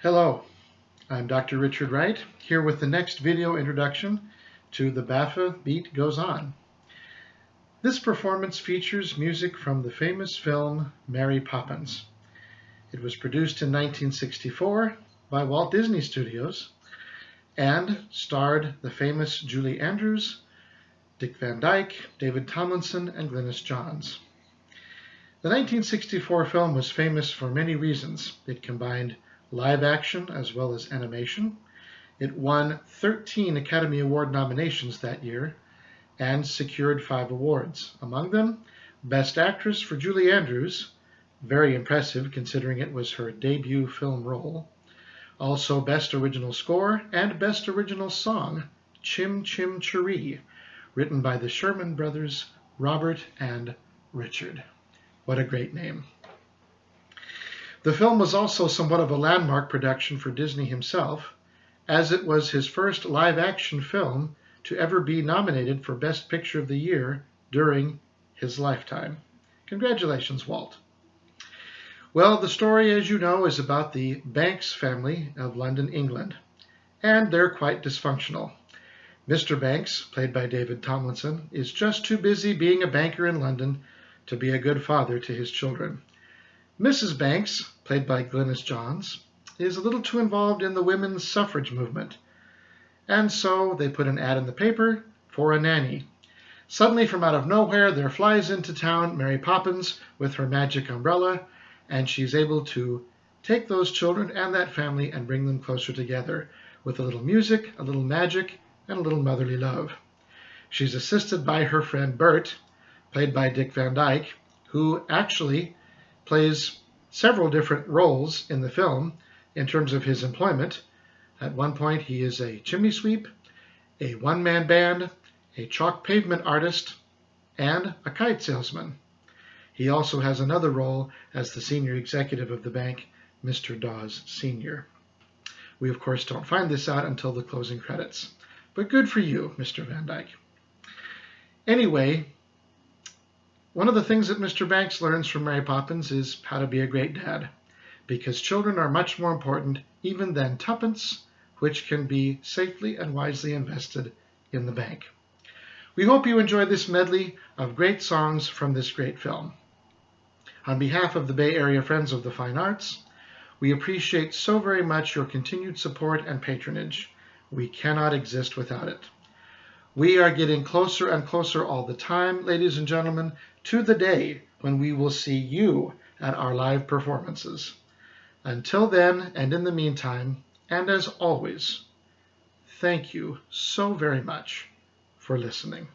Hello, I'm Dr. Richard Wright, here with the next video introduction to the BAFFA Beat Goes On. This performance features music from the famous film Mary Poppins. It was produced in 1964 by Walt Disney Studios and starred the famous Julie Andrews, Dick Van Dyke, David Tomlinson, and Glynis Johns. The 1964 film was famous for many reasons. It combined live action as well as animation. It won 13 Academy Award nominations that year and secured 5 awards. Among them, Best Actress for Julie Andrews, very impressive considering it was her debut film role. Also Best Original Score and Best Original Song, Chim Chim Cheree, written by the Sherman brothers, Robert and Richard. What a great name. The film was also somewhat of a landmark production for Disney himself, as it was his first live-action film to ever be nominated for Best Picture of the Year during his lifetime. Congratulations, Walt. Well, the story, as you know, is about the Banks family of London, England, and they're quite dysfunctional. Mr. Banks, played by David Tomlinson, is just too busy being a banker in London to be a good father to his children. Mrs. Banks, played by Glynis Johns, is a little too involved in the women's suffrage movement, and so they put an ad in the paper for a nanny. Suddenly, from out of nowhere, there flies into town Mary Poppins with her magic umbrella, and she's able to take those children and that family and bring them closer together with a little music, a little magic, and a little motherly love. She's assisted by her friend Bert, played by Dick Van Dyke, who actually plays several different roles in the film in terms of his employment. At one point, he is a chimney sweep, a one-man band, a chalk pavement artist, and a kite salesman. He also has another role as the senior executive of the bank, Mr. Dawes Sr. We, of course, don't find this out until the closing credits. But good for you, Mr. Van Dyke. Anyway, one of the things that Mr. Banks learns from Mary Poppins is how to be a great dad, because children are much more important even than tuppence, which can be safely and wisely invested in the bank. We hope you enjoy this medley of great songs from this great film. On behalf of the Bay Area Friends of the Fine Arts, we appreciate so very much your continued support and patronage. We cannot exist without it. We are getting closer and closer all the time, ladies and gentlemen, to the day when we will see you at our live performances. Until then, and in the meantime, and as always, thank you so very much for listening.